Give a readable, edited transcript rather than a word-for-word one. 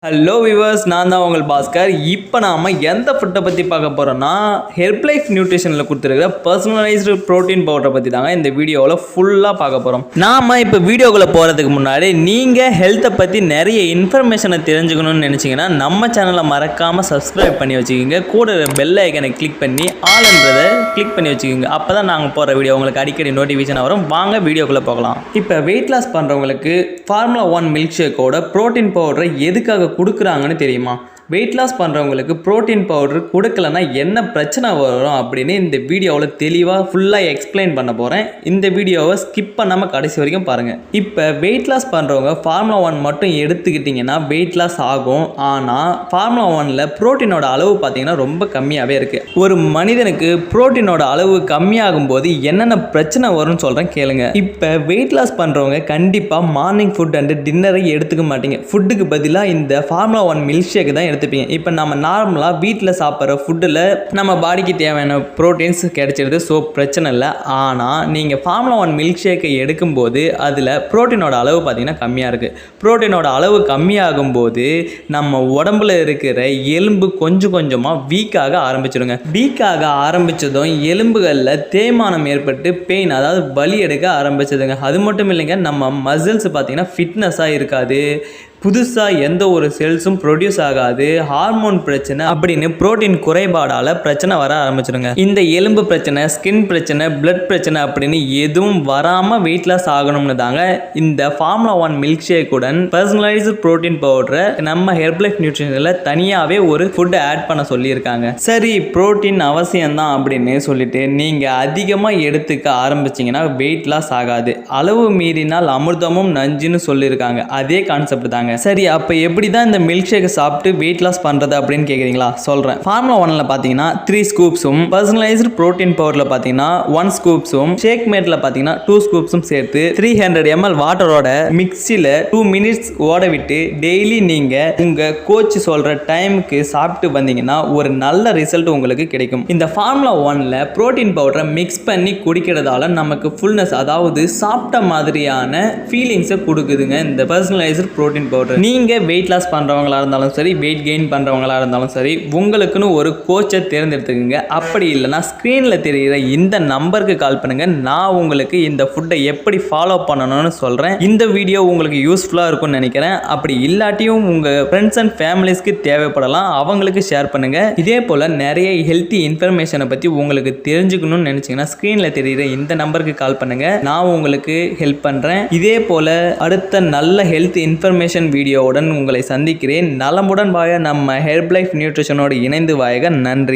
Hello viewers, நான் தான் உங்கள் பாஸ்கர். இப்போ நாம் எந்த ஃபுட்டை பற்றி பார்க்க போகிறோன்னா, ஹெர்ப் லைஃப் நியூட்ரிஷனில் கொடுத்துருக்கிற பர்சனலைஸ்டு ப்ரோட்டீன் பவுடரை பற்றி தாங்க இந்த வீடியோவில் ஃபுல்லாக பார்க்க போகிறோம். நாம் இப்போ வீடியோக்குள்ளே போகிறதுக்கு முன்னாடி நீங்கள் ஹெல்த்தை பற்றி நிறைய இன்ஃபர்மேஷனை தெரிஞ்சுக்கணும்னு நினச்சிங்கன்னா நம்ம சேனலை மறக்காமல் சப்ஸ்கிரைப் பண்ணி வச்சுக்கோங்க. கூட பெல் ஐக்கனை கிளிக் பண்ணி ஆல்ன்றதை கிளிக் பண்ணி வச்சுக்கோங்க. அப்போ தான் நாங்கள் போகிற வீடியோ உங்களுக்கு அடிக்கடி நோட்டிஃபிகேஷன் வரும். வாங்க வீடியோக்குள்ளே போகலாம். இப்போ வெயிட் லாஸ் பண்ணுறவங்களுக்கு ஃபார்முலா 1 மில்க் ஷேக்கோட ப்ரோட்டீன் பவுடரை எதுக்காக கொடுக்குறாங்கன்னு தெரியுமா? வெயிட் லாஸ் பண்ணுறவங்களுக்கு ப்ரோட்டீன் பவுடர் கொடுக்கலன்னா என்ன பிரச்சனை வரும் அப்படின்னு இந்த வீடியோவில் தெளிவாக ஃபுல்லாக எக்ஸ்பிளைன் பண்ண போகிறேன். இந்த வீடியோவை ஸ்கிப் பண்ணாமல் கடைசி வரைக்கும் பாருங்கள். இப்போ வெயிட் லாஸ் பண்ணுறவங்க ஃபார்முலா 1 மட்டும் எடுத்துக்கிட்டிங்கன்னா வெயிட் லாஸ் ஆகும். ஆனால் ஃபார்முலா 1ல் ப்ரோட்டீனோட அளவு பார்த்திங்கன்னா ரொம்ப கம்மியாகவே இருக்குது. ஒரு மனிதனுக்கு ப்ரோட்டீனோட அளவு கம்மியாகும் போது என்னென்ன பிரச்சனை வரும்னு சொல்கிறேன் கேளுங்க. இப்போ வெயிட் லாஸ் பண்ணுறவங்க கண்டிப்பாக மார்னிங் ஃபுட் அண்டு டின்னரை எடுத்துக்க மாட்டீங்க. ஃபுட்டுக்கு பதிலாக இந்த ஃபார்முலா 1 மில்க் ஷேக் தான் எடுத்துப்பீங்க. இப்போ நம்ம நார்மலாக வீட்டில் சாப்பிட்ற ஃபுட்டில் நம்ம பாடிக்கு தேவையான ப்ரோட்டீன்ஸ் கிடைச்சிடுது. ஸோ பிரச்சனை இல்லை. ஆனால் நீங்கள் ஃபார்முலா 1 மில்க் ஷேக்கை எடுக்கும்போது அதில் ப்ரோட்டீனோட அளவு பார்த்திங்கன்னா கம்மியாக இருக்குது. ப்ரோட்டீனோட அளவு கம்மியாகும் போது நம்ம உடம்புல இருக்கிற எலும்பு கொஞ்சம் கொஞ்சமாக வீக்காக ஆரம்பிச்சிடுங்க. வீக்காக ஆரம்பித்ததும் எலும்புகளில் தேய்மானம் ஏற்பட்டு பெயின், அதாவது வலி எடுக்க ஆரம்பிச்சதுங்க. அது மட்டும் இல்லைங்க, நம்ம மசில்ஸ் பார்த்திங்கன்னா ஃபிட்னஸாக இருக்காது. புதுசாக எந்த ஒரு செல்ஸும் ப்ரொடியூஸ் ஆகாது. ஹார்மோன் பிரச்சனை அப்படின்னு புரோட்டீன் குறைபாடால் பிரச்சனை வர ஆரம்பிச்சிடுங்க. இந்த எலும்பு பிரச்சனை, ஸ்கின் பிரச்சனை, பிளட் பிரச்சனை அப்படின்னு எதுவும் வராமல் வெயிட் லாஸ் ஆகணும்னு தாங்க இந்த ஃபார்முலா 1 மில்க் ஷேக்குடன் பர்சனலைஸ்டு ப்ரோட்டீன் பவுடரை நம்ம ஹெர்ப் லைஃப் நியூட்ரிஷனில் தனியாகவே ஒரு ஃபுட்டை ஆட் பண்ண சொல்லியிருக்காங்க. சரி, ப்ரோட்டீன் அவசியம்தான் அப்படின்னு சொல்லிட்டு நீங்கள் அதிகமாக எடுத்துக்க ஆரம்பிச்சிங்கன்னா வெயிட் லாஸ் ஆகாது. அளவு மீறினால் அமிர்தமும் நஞ்சுன்னு சொல்லியிருக்காங்க. அதே கான்செப்ட் தாங்க. சரி, அப்போ எப்படி தான் இந்த மில்க் ஷேக்கை சாப்பிட்டு வெயிட் லாஸ் பண்ணுறது அப்படின்னு கேட்குறீங்களா? சொல்கிறேன். ஃபார்முலா 1ல் பார்த்தீங்கன்னா 3 ஸ்கூப்ஸும், பர்சனலைஸ்டு ப்ரோட்டீன் பவுடரில் பார்த்தீங்கன்னா 1 ஸ்கூப்ஸும், ஷேக் மேட்டில் பார்த்தீங்கன்னா 2 ஸ்கூப்ஸும் சேர்த்து 300 ml வாட்டரோட மிக்சியில் 2 மினிட்ஸ் ஓட விட்டு டெய்லி நீங்கள் உங்கள் கோச் சொல்கிற டைமுக்கு சாப்பிட்டு வந்தீங்கன்னா ஒரு நல்ல ரிசல்ட் உங்களுக்கு கிடைக்கும். இந்த ஃபார்முலா 1ல் ப்ரோட்டீன் பவுடரை மிக்ஸ் பண்ணி குடிக்கிறதால நமக்கு ஃபுல்னஸ், அதாவது சாப்பிட்ட மாதிரியான ஃபீலிங்ஸை கொடுக்குதுங்க இந்த பர்சனலைஸ்டு ப்ரோட்டீன் பவுடர். நீங்க வெயிட் லாஸ் பண்றவங்களா இருந்தாலும் சரி, வெயிட் கெயின் பண்றவங்களா இருந்தாலும் சரி, உங்களுக்குன்னு ஒரு கோச்சை தேர்ந்தெடுத்துக்கங்க. அப்படி இல்லைன்னா ஸ்கிரீன்ல தெரிகிற இந்த நம்பருக்கு கால் பண்ணுங்க. நான் உங்களுக்கு இந்த ஃபுட்டை எப்படி ஃபாலோ பண்ணணும்னு சொல்றேன். இந்த வீடியோ உங்களுக்கு யூஸ்ஃபுல்லா இருக்கும்னு நினைக்கிறேன். அப்படி இல்லாட்டியும் உங்க ஃப்ரெண்ட்ஸ் அண்ட் ஃபேமிலிஸ்க்கு தேவைப்படலாம், அவங்களுக்கு ஷேர் பண்ணுங்க. இதே போல நிறைய ஹெல்த்தி இன்ஃபர்மேஷனை பத்தி உங்களுக்கு தெரிஞ்சுக்கணும்னு நினைச்சீங்கன்னா ஸ்கிரீன்ல தெரிகிற இந்த நம்பருக்கு கால் பண்ணுங்க. நான் உங்களுக்கு ஹெல்ப் பண்றேன். இதே போல அடுத்த நல்ல ஹெல்த் இன்ஃபர்மேஷன் வீடியோவுடன் உங்களை சந்திக்கிறேன். நலமுடன் வாழ நம்ம ஹெர்ப் லைஃப் நியூட்ரிஷனோடு இணைந்து வாழ. நன்றி.